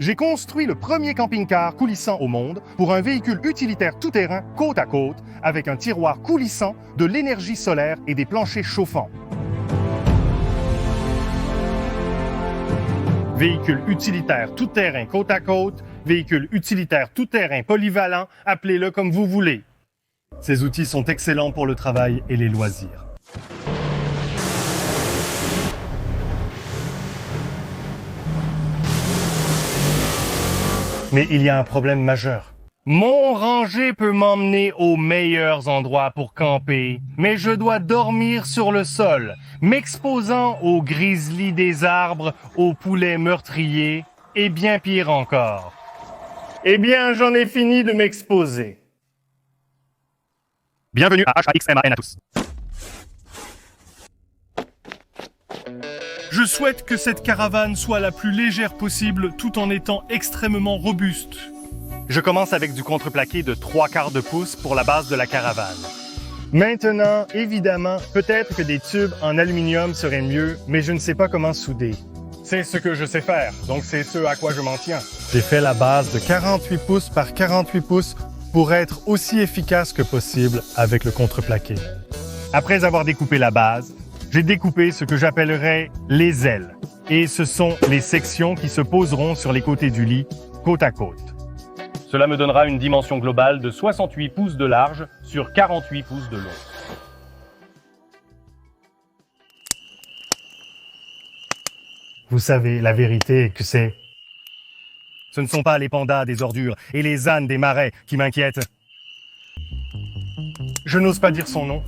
J'ai construit le premier camping-car coulissant au monde pour un véhicule utilitaire tout-terrain côte à côte avec un tiroir coulissant, de l'énergie solaire et des planchers chauffants. Véhicule utilitaire tout-terrain côte à côte, véhicule utilitaire tout-terrain polyvalent, appelez-le comme vous voulez. Ces outils sont excellents pour le travail et les loisirs. Mais il y a un problème majeur. Mon rangé peut m'emmener aux meilleurs endroits pour camper, mais je dois dormir sur le sol, m'exposant aux grizzlies des arbres, aux poulets meurtriers, et bien pire encore. Eh bien, j'en ai fini de m'exposer. Bienvenue à HAXMAN à tous. Je souhaite que cette caravane soit la plus légère possible tout en étant extrêmement robuste. Je commence avec du contreplaqué de 3/4 de pouce pour la base de la caravane. Maintenant, évidemment, peut-être que des tubes en aluminium seraient mieux, mais je ne sais pas comment souder. C'est ce que je sais faire, donc c'est ce à quoi je m'en tiens. J'ai fait la base de 48 pouces par 48 pouces pour être aussi efficace que possible avec le contreplaqué. Après avoir découpé la base, j'ai découpé ce que j'appellerais les ailes. Et ce sont les sections qui se poseront sur les côtés du lit, côte à côte. Cela me donnera une dimension globale de 68 pouces de large sur 48 pouces de long. Vous savez, la vérité est que ce ne sont pas les pandas des ordures et les ânes des marais qui m'inquiètent. Je n'ose pas dire son nom.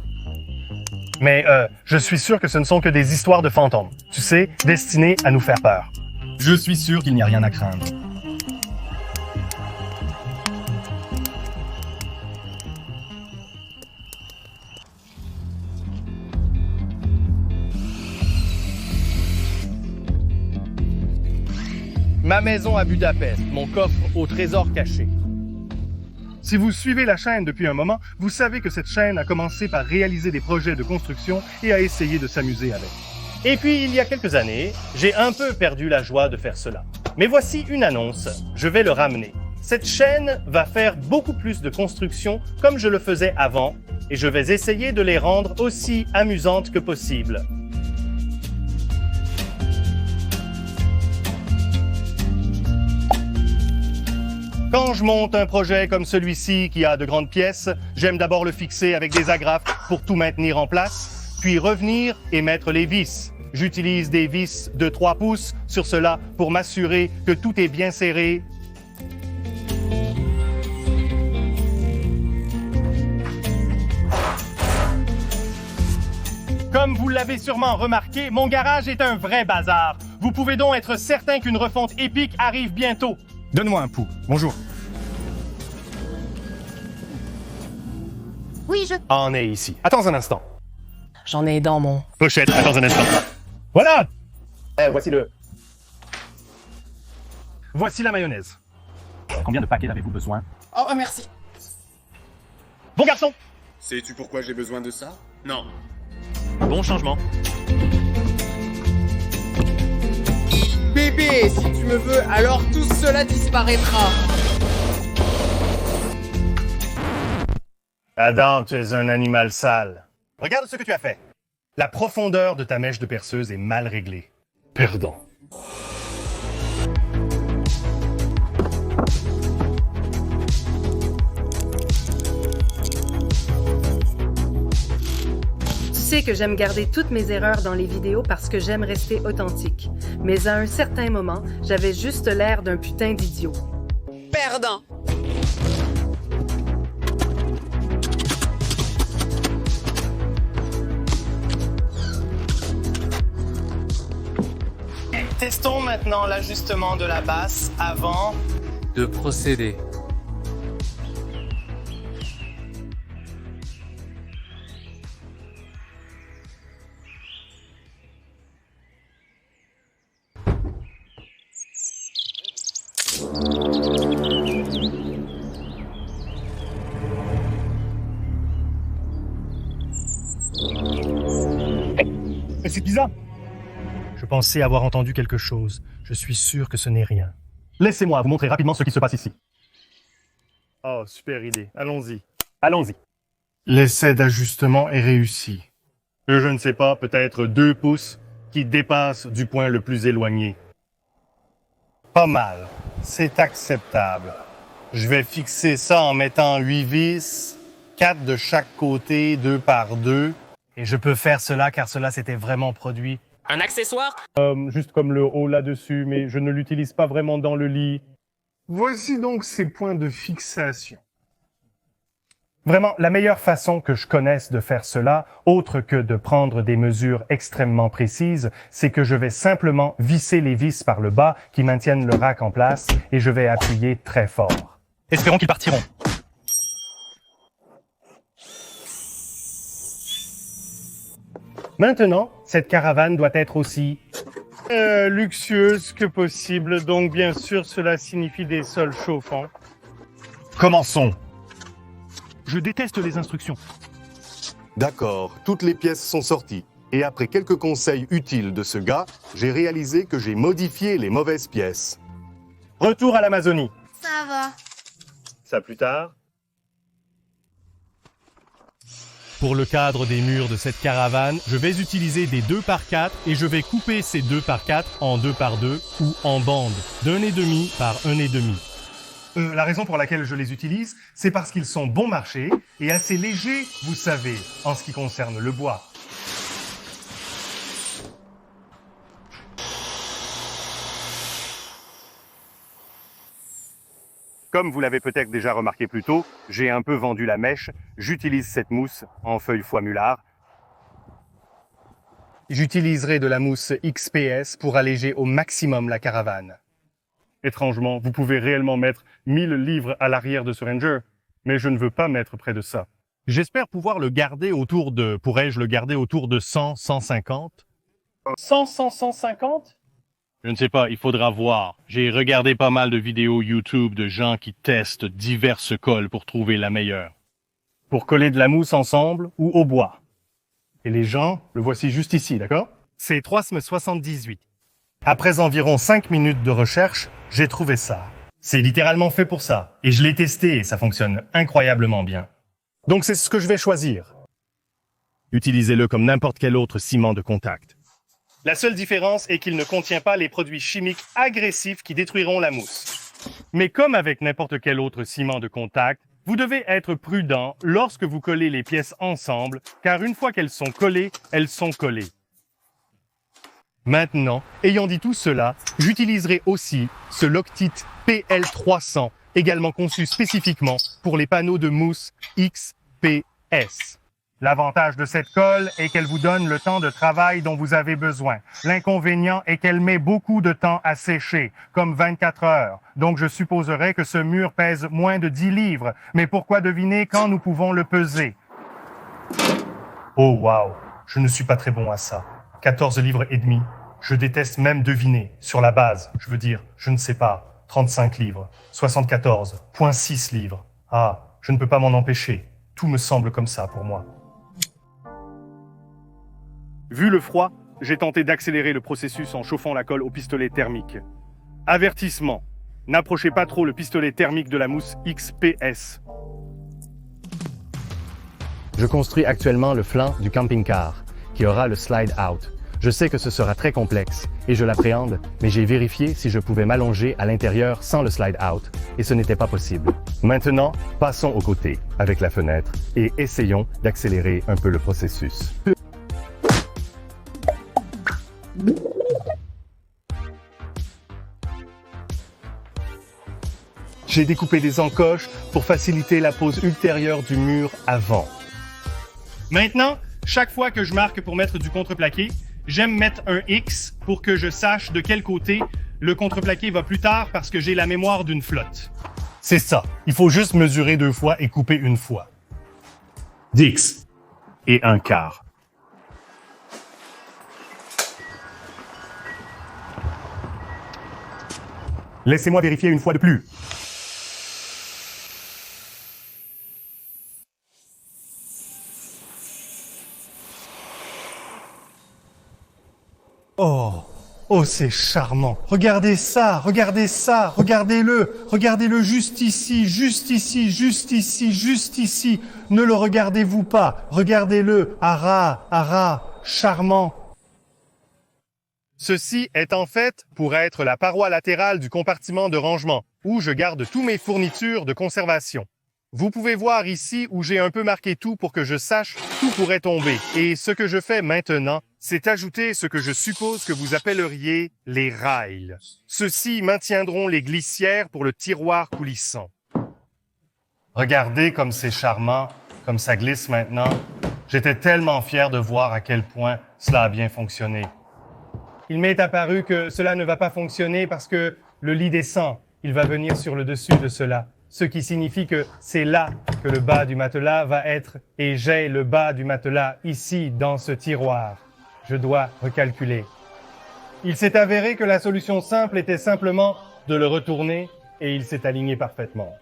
Mais je suis sûr que ce ne sont que des histoires de fantômes. Tu sais, destinées à nous faire peur. Je suis sûr qu'il n'y a rien à craindre. Ma maison à Budapest, mon coffre au trésor caché. Si vous suivez la chaîne depuis un moment, vous savez que cette chaîne a commencé par réaliser des projets de construction et a essayé de s'amuser avec. Et puis, il y a quelques années, j'ai un peu perdu la joie de faire cela. Mais voici une annonce, je vais le ramener. Cette chaîne va faire beaucoup plus de constructions comme je le faisais avant, et je vais essayer de les rendre aussi amusantes que possible. Quand je monte un projet comme celui-ci qui a de grandes pièces, j'aime d'abord le fixer avec des agrafes pour tout maintenir en place, puis revenir et mettre les vis. J'utilise des vis de 3 pouces sur cela pour m'assurer que tout est bien serré. Comme vous l'avez sûrement remarqué, mon garage est un vrai bazar. Vous pouvez donc être certain qu'une refonte épique arrive bientôt. Donne-moi un pouls. Bonjour. Oui, je... En est ici. Attends un instant. J'en ai dans mon... Pochette, attends un instant. Voilà! Voici la mayonnaise. Combien de paquets avez-vous besoin? Oh, merci. Bon garçon! Sais-tu pourquoi j'ai besoin de ça? Non. Bon changement. Bébé, si tu me veux, alors tout cela disparaîtra. Adam, tu es un animal sale. Regarde ce que tu as fait. La profondeur de ta mèche de perceuse est mal réglée. Perdant. Tu sais que j'aime garder toutes mes erreurs dans les vidéos parce que j'aime rester authentique. Mais à un certain moment, j'avais juste l'air d'un putain d'idiot. Perdant. Testons maintenant l'ajustement de la basse avant de procéder. Mais c'est bizarre. Je pensais avoir entendu quelque chose. Je suis sûr que ce n'est rien. Laissez-moi vous montrer rapidement ce qui se passe ici. Oh, super idée. Allons-y. Allons-y. L'essai d'ajustement est réussi. Je ne sais pas, peut-être 2 pouces qui dépassent du point le plus éloigné. Pas mal. C'est acceptable. Je vais fixer ça en mettant 8 vis, 4 de chaque côté, 2 par 2. Et je peux faire cela car cela s'était vraiment produit. Un accessoire? Juste comme le haut là-dessus, mais je ne l'utilise pas vraiment dans le lit. Voici donc ces points de fixation. Vraiment, la meilleure façon que je connaisse de faire cela, autre que de prendre des mesures extrêmement précises, c'est que je vais simplement visser les vis par le bas qui maintiennent le rack en place et je vais appuyer très fort. Espérons qu'ils partiront. Maintenant, cette caravane doit être aussi luxueuse que possible, donc bien sûr cela signifie des sols chauffants. Commençons. Je déteste les instructions. D'accord, toutes les pièces sont sorties. Et après quelques conseils utiles de ce gars, j'ai réalisé que j'ai modifié les mauvaises pièces. Retour à l'Amazonie. Ça va. Ça plus tard. Pour le cadre des murs de cette caravane, je vais utiliser des 2 par 4 et je vais couper ces 2 par 4 en 2 par 2 ou en bandes d'1,5 par 1,5. La raison pour laquelle je les utilise, c'est parce qu'ils sont bon marché et assez légers, vous savez, en ce qui concerne le bois. Comme vous l'avez peut-être déjà remarqué plus tôt, j'ai un peu vendu la mèche. J'utilise cette mousse en feuille foie mulard. J'utiliserai de la mousse XPS pour alléger au maximum la caravane. Étrangement, vous pouvez réellement mettre 1000 livres à l'arrière de ce Ranger, mais je ne veux pas mettre près de ça. J'espère pouvoir le garder autour de... Pourrais-je le garder autour de 100, 150? 150? Je ne sais pas, il faudra voir. J'ai regardé pas mal de vidéos YouTube de gens qui testent diverses colles pour trouver la meilleure. Pour coller de la mousse ensemble ou au bois. Et les gens, le voici juste ici, d'accord? C'est 3,78. Après environ 5 minutes de recherche, j'ai trouvé ça. C'est littéralement fait pour ça. Et je l'ai testé et ça fonctionne incroyablement bien. Donc c'est ce que je vais choisir. Utilisez-le comme n'importe quel autre ciment de contact. La seule différence est qu'il ne contient pas les produits chimiques agressifs qui détruiront la mousse. Mais comme avec n'importe quel autre ciment de contact, vous devez être prudent lorsque vous collez les pièces ensemble, car une fois qu'elles sont collées, elles sont collées. Maintenant, ayant dit tout cela, j'utiliserai aussi ce Loctite PL300, également conçu spécifiquement pour les panneaux de mousse XPS. L'avantage de cette colle est qu'elle vous donne le temps de travail dont vous avez besoin. L'inconvénient est qu'elle met beaucoup de temps à sécher, comme 24 heures. Donc je supposerais que ce mur pèse moins de 10 livres. Mais pourquoi deviner quand nous pouvons le peser? Oh wow, je ne suis pas très bon à ça. 14 livres et demi. Je déteste même deviner, sur la base, je veux dire, je ne sais pas, 35 livres, 74,6 livres. Ah, je ne peux pas m'en empêcher. Tout me semble comme ça pour moi. Vu le froid, j'ai tenté d'accélérer le processus en chauffant la colle au pistolet thermique. Avertissement, n'approchez pas trop le pistolet thermique de la mousse XPS. Je construis actuellement le flanc du camping-car, qui aura le slide-out. Je sais que ce sera très complexe, et je l'appréhende, mais j'ai vérifié si je pouvais m'allonger à l'intérieur sans le slide-out, et ce n'était pas possible. Maintenant, passons au côté, avec la fenêtre, et essayons d'accélérer un peu le processus. J'ai découpé des encoches pour faciliter la pose ultérieure du mur avant. Maintenant, chaque fois que je marque pour mettre du contreplaqué, j'aime mettre un X pour que je sache de quel côté le contreplaqué va plus tard parce que j'ai la mémoire d'une flotte. C'est ça. Il faut juste mesurer 2 fois et couper 1 fois. 10 et 1/4. Laissez-moi vérifier 1 fois de plus. Oh, c'est charmant. Regardez ça, regardez ça, regardez-le. Regardez-le juste ici, juste ici, juste ici, juste ici. Ne le regardez-vous pas. Regardez-le. Ara, charmant. Ceci est en fait pour être la paroi latérale du compartiment de rangement, où je garde tous mes fournitures de conservation. Vous pouvez voir ici où j'ai un peu marqué tout pour que je sache où pourrait tomber. Et ce que je fais maintenant, c'est ajouter ce que je suppose que vous appelleriez les rails. Ceux-ci maintiendront les glissières pour le tiroir coulissant. Regardez comme c'est charmant, comme ça glisse maintenant. J'étais tellement fier de voir à quel point cela a bien fonctionné. Il m'est apparu que cela ne va pas fonctionner parce que le lit descend. Il va venir sur le dessus de cela. Ce qui signifie que c'est là que le bas du matelas va être et j'ai le bas du matelas ici dans ce tiroir. Je dois recalculer. Il s'est avéré que la solution simple était simplement de le retourner et il s'est aligné parfaitement.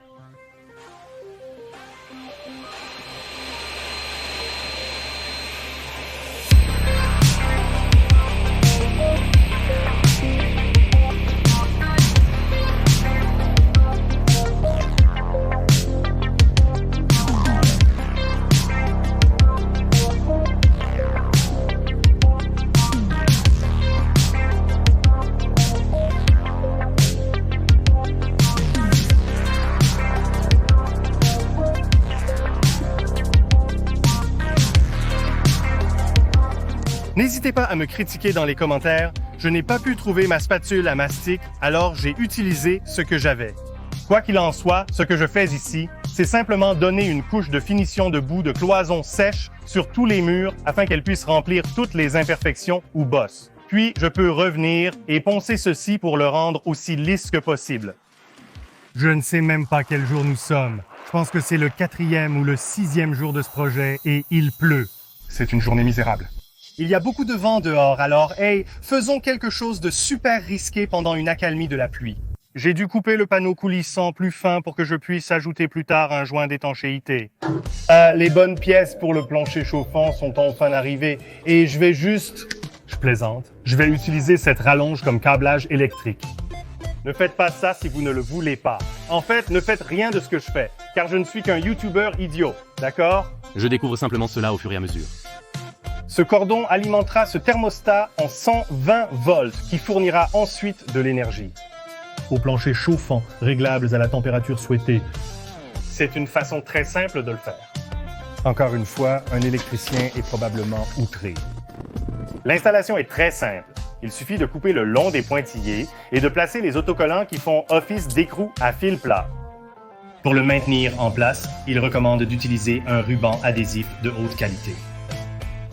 N'hésitez pas à me critiquer dans les commentaires. Je n'ai pas pu trouver ma spatule à mastic, alors j'ai utilisé ce que j'avais. Quoi qu'il en soit, ce que je fais ici, c'est simplement donner une couche de finition de bout de cloison sèche sur tous les murs afin qu'elle puisse remplir toutes les imperfections ou bosses. Puis, je peux revenir et poncer ceci pour le rendre aussi lisse que possible. Je ne sais même pas quel jour nous sommes. Je pense que c'est le 4e ou le 6e jour de ce projet et il pleut. C'est une journée misérable. Il y a beaucoup de vent dehors, alors hey, faisons quelque chose de super risqué pendant une accalmie de la pluie. J'ai dû couper le panneau coulissant plus fin pour que je puisse ajouter plus tard un joint d'étanchéité. Les bonnes pièces pour le plancher chauffant sont enfin arrivées et je vais juste... Je plaisante. Je vais utiliser cette rallonge comme câblage électrique. Ne faites pas ça si vous ne le voulez pas. En fait, ne faites rien de ce que je fais, car je ne suis qu'un YouTuber idiot, d'accord? Je découvre simplement cela au fur et à mesure. Ce cordon alimentera ce thermostat en 120 volts qui fournira ensuite de l'énergie. Au plancher chauffant, réglables à la température souhaitée. C'est une façon très simple de le faire. Encore une fois, un électricien est probablement outré. L'installation est très simple. Il suffit de couper le long des pointillés et de placer les autocollants qui font office d'écrou à fil plat. Pour le maintenir en place, il recommande d'utiliser un ruban adhésif de haute qualité.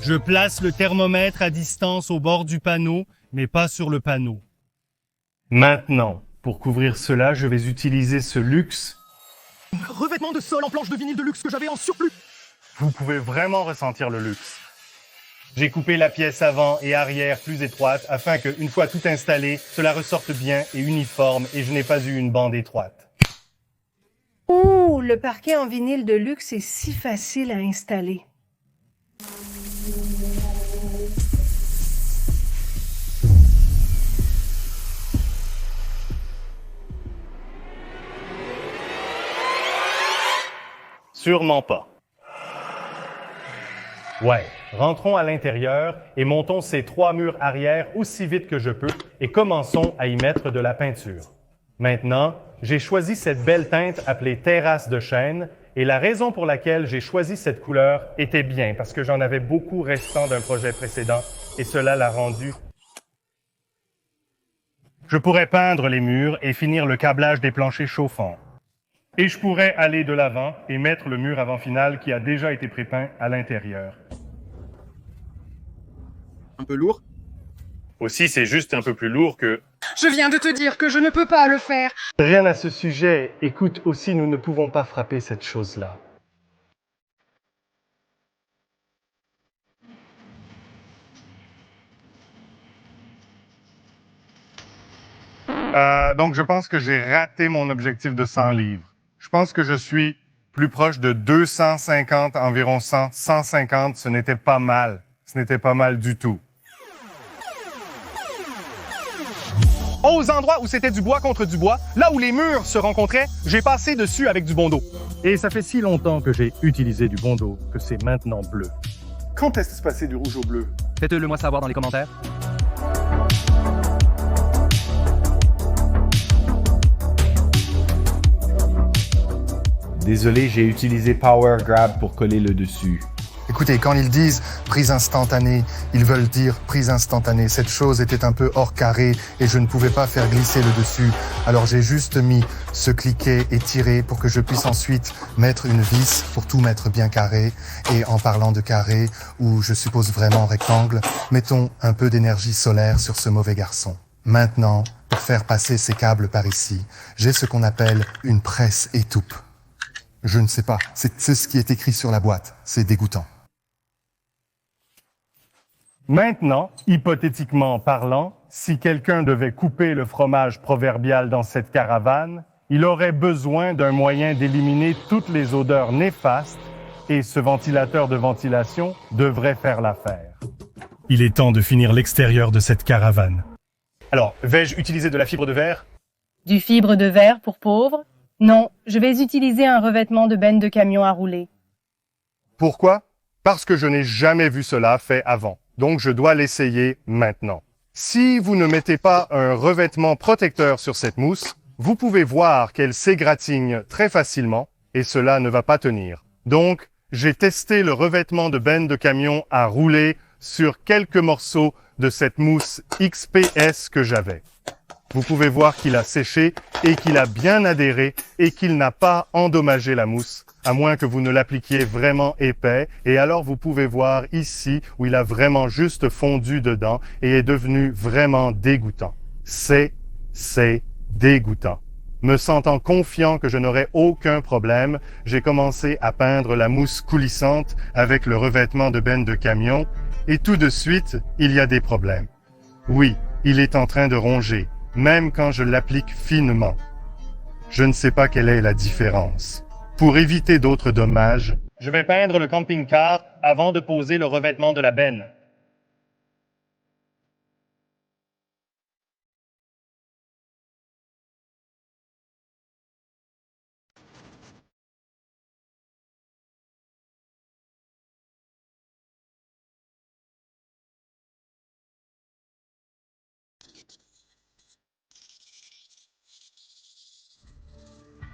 Je place le thermomètre à distance au bord du panneau, mais pas sur le panneau. Maintenant, pour couvrir cela, je vais utiliser ce luxe. Revêtement de sol en planche de vinyle de luxe que j'avais en surplus. Vous pouvez vraiment ressentir le luxe. J'ai coupé la pièce avant et arrière plus étroite afin que, une fois tout installé, cela ressorte bien et uniforme et je n'ai pas eu une bande étroite. Ouh, le parquet en vinyle de luxe est si facile à installer. Sûrement pas. Ouais, rentrons à l'intérieur et montons ces 3 murs arrière aussi vite que je peux et commençons à y mettre de la peinture. Maintenant, j'ai choisi cette belle teinte appelée terrasse de chêne et la raison pour laquelle j'ai choisi cette couleur était bien parce que j'en avais beaucoup restant d'un projet précédent et cela l'a rendu. Je pourrais peindre les murs et finir le câblage des planchers chauffants. Et je pourrais aller de l'avant et mettre le mur avant final qui a déjà été prépeint à l'intérieur. Un peu lourd? Aussi, c'est juste un peu plus lourd que... Je viens de te dire que je ne peux pas le faire. Rien à ce sujet. Écoute, aussi, nous ne pouvons pas frapper cette chose-là. Donc, je pense que j'ai raté mon objectif de 100 livres. Je pense que je suis plus proche de 250, environ 100, 150. Ce n'était pas mal. Ce n'était pas mal du tout. Aux endroits où c'était du bois contre du bois, là où les murs se rencontraient, j'ai passé dessus avec du Bondo. Et ça fait si longtemps que j'ai utilisé du Bondo que c'est maintenant bleu. Quand est-ce passé du rouge au bleu? Faites-le moi savoir dans les commentaires. Désolé, j'ai utilisé Power Grab pour coller le dessus. Écoutez, quand ils disent prise instantanée, ils veulent dire prise instantanée. Cette chose était un peu hors carré et je ne pouvais pas faire glisser le dessus. Alors j'ai juste mis ce cliquet et tiré pour que je puisse ensuite mettre une vis pour tout mettre bien carré. Et en parlant de carré, ou je suppose vraiment rectangle, mettons un peu d'énergie solaire sur ce mauvais garçon. Maintenant, pour faire passer ces câbles par ici, j'ai ce qu'on appelle une presse étoupe. Je ne sais pas, c'est ce qui est écrit sur la boîte. C'est dégoûtant. Maintenant, hypothétiquement parlant, si quelqu'un devait couper le fromage proverbial dans cette caravane, il aurait besoin d'un moyen d'éliminer toutes les odeurs néfastes et ce ventilateur de ventilation devrait faire l'affaire. Il est temps de finir l'extérieur de cette caravane. Alors, vais-je utiliser de la fibre de verre? Du fibre de verre pour pauvres? Non, je vais utiliser un revêtement de benne de camion à rouler. Pourquoi? Parce que je n'ai jamais vu cela fait avant. Donc, je dois l'essayer maintenant. Si vous ne mettez pas un revêtement protecteur sur cette mousse, vous pouvez voir qu'elle s'égratigne très facilement et cela ne va pas tenir. Donc, j'ai testé le revêtement de benne de camion à rouler sur quelques morceaux de cette mousse XPS que j'avais. Vous pouvez voir qu'il a séché et qu'il a bien adhéré et qu'il n'a pas endommagé la mousse, à moins que vous ne l'appliquiez vraiment épais. Et alors vous pouvez voir ici où il a vraiment juste fondu dedans et est devenu vraiment dégoûtant. C'est dégoûtant. Me sentant confiant que je n'aurais aucun problème, j'ai commencé à peindre la mousse coulissante avec le revêtement de benne de camion et tout de suite, il y a des problèmes. Oui, il est en train de ronger. Même quand je l'applique finement. Je ne sais pas quelle est la différence. Pour éviter d'autres dommages, je vais peindre le camping-car avant de poser le revêtement de la benne.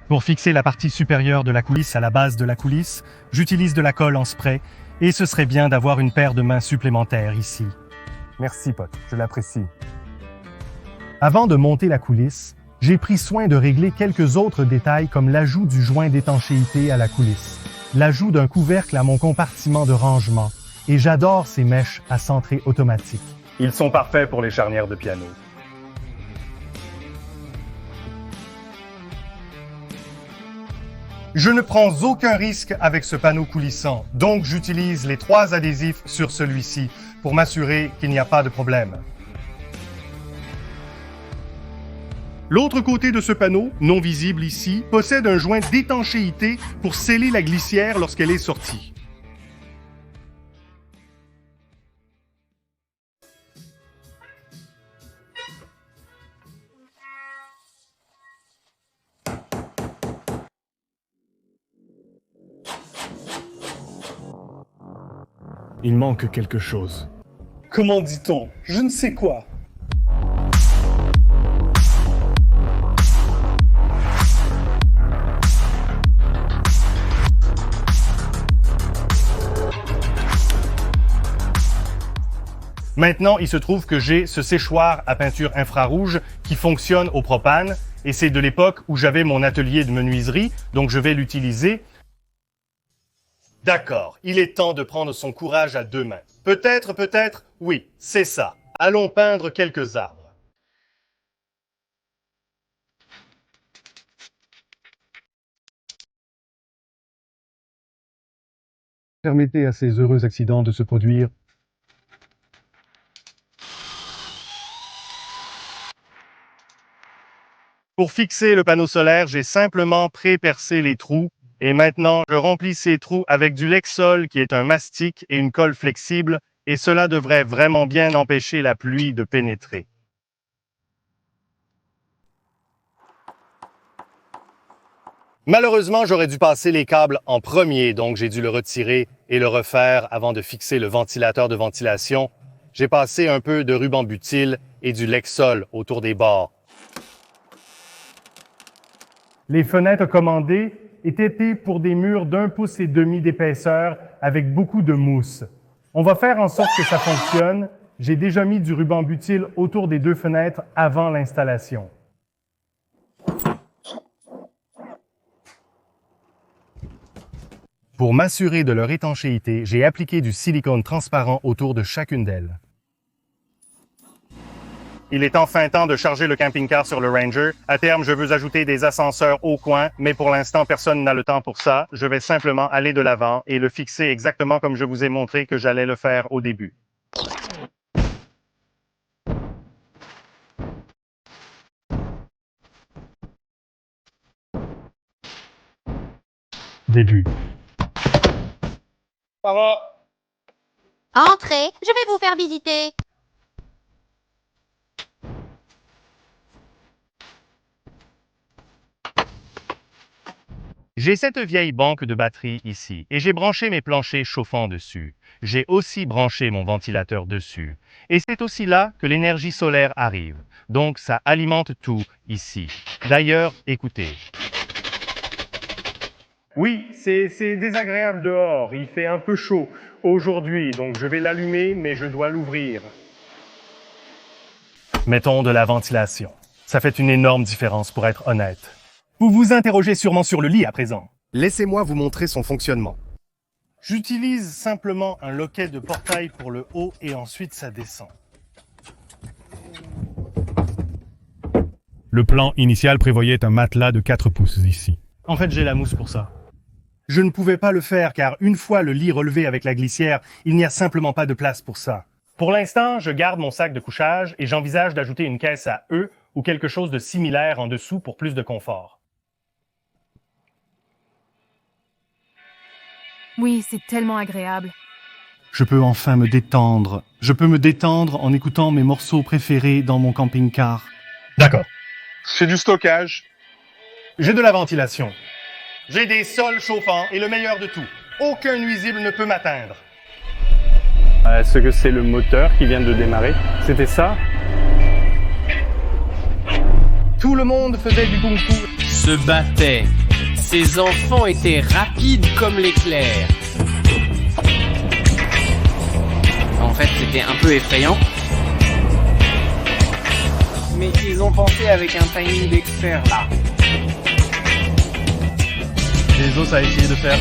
Pour fixer la partie supérieure de la coulisse à la base de la coulisse, j'utilise de la colle en spray et ce serait bien d'avoir une paire de mains supplémentaires ici. Merci pote, je l'apprécie. Avant de monter la coulisse, j'ai pris soin de régler quelques autres détails comme l'ajout du joint d'étanchéité à la coulisse, l'ajout d'un couvercle à mon compartiment de rangement et j'adore ces mèches à centrer automatique. Ils sont parfaits pour les charnières de piano. Je ne prends aucun risque avec ce panneau coulissant, donc j'utilise les 3 adhésifs sur celui-ci pour m'assurer qu'il n'y a pas de problème. L'autre côté de ce panneau, non visible ici, possède un joint d'étanchéité pour sceller la glissière lorsqu'elle est sortie. Il manque quelque chose. Comment dit-on? Je ne sais quoi. Maintenant, il se trouve que j'ai ce séchoir à peinture infrarouge qui fonctionne au propane et c'est de l'époque où j'avais mon atelier de menuiserie, donc je vais l'utiliser. D'accord, il est temps de prendre son courage à 2 mains. Peut-être, oui, c'est ça. Allons peindre quelques arbres. Permettez à ces heureux accidents de se produire. Pour fixer le panneau solaire, j'ai simplement pré-percé les trous. Et maintenant, je remplis ces trous avec du Lexol qui est un mastic et une colle flexible et cela devrait vraiment bien empêcher la pluie de pénétrer. Malheureusement, j'aurais dû passer les câbles en premier, donc j'ai dû le retirer et le refaire avant de fixer le ventilateur de ventilation. J'ai passé un peu de ruban butyl et du Lexol autour des bords. Les fenêtres commandées étaient pour des murs d'1,5 pouce d'épaisseur avec beaucoup de mousse. On va faire en sorte que ça fonctionne. J'ai déjà mis du ruban butyl autour des 2 fenêtres avant l'installation. Pour m'assurer de leur étanchéité, j'ai appliqué du silicone transparent autour de chacune d'elles. Il est enfin temps de charger le camping-car sur le Ranger. À terme, je veux ajouter des ascenseurs au coin, mais pour l'instant, personne n'a le temps pour ça. Je vais simplement aller de l'avant et le fixer exactement comme je vous ai montré que j'allais le faire au début. Début. Entrez, je vais vous faire visiter. J'ai cette vieille banque de batterie ici et j'ai branché mes planchers chauffants dessus. J'ai aussi branché mon ventilateur dessus. Et c'est aussi là que l'énergie solaire arrive. Donc ça alimente tout ici. D'ailleurs, écoutez. Oui, c'est désagréable dehors. Il fait un peu chaud aujourd'hui, donc je vais l'allumer, mais je dois l'ouvrir. Mettons de la ventilation. Ça fait une énorme différence pour être honnête. Vous vous interrogez sûrement sur le lit à présent. Laissez-moi vous montrer son fonctionnement. J'utilise simplement un loquet de portail pour le haut et ensuite ça descend. Le plan initial prévoyait un matelas de 4 pouces ici. En fait, j'ai la mousse pour ça. Je ne pouvais pas le faire car une fois le lit relevé avec la glissière, il n'y a simplement pas de place pour ça. Pour l'instant, je garde mon sac de couchage et j'envisage d'ajouter une caisse à œufs ou quelque chose de similaire en dessous pour plus de confort. Oui, c'est tellement agréable. Je peux enfin me détendre. Je peux me détendre en écoutant mes morceaux préférés dans mon camping-car. D'accord. C'est du stockage. J'ai de la ventilation. J'ai des sols chauffants et le meilleur de tout. Aucun nuisible ne peut m'atteindre. Est-ce que c'est le moteur qui vient de démarrer? C'était ça? Tout le monde faisait du kung-fu. Se battait. Ces enfants étaient rapides comme l'éclair. En fait, c'était un peu effrayant. Mais ils ont pensé avec un timing d'expert là. Les os a essayé de faire.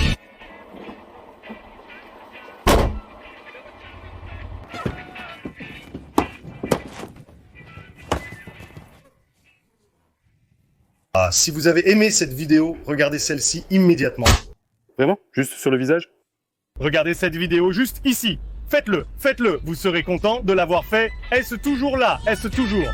Ah, si vous avez aimé cette vidéo, regardez celle-ci immédiatement. Vraiment? Juste sur le visage? Regardez cette vidéo juste ici. Faites-le, faites-le. Vous serez content de l'avoir fait. Est-ce toujours là? Est-ce toujours?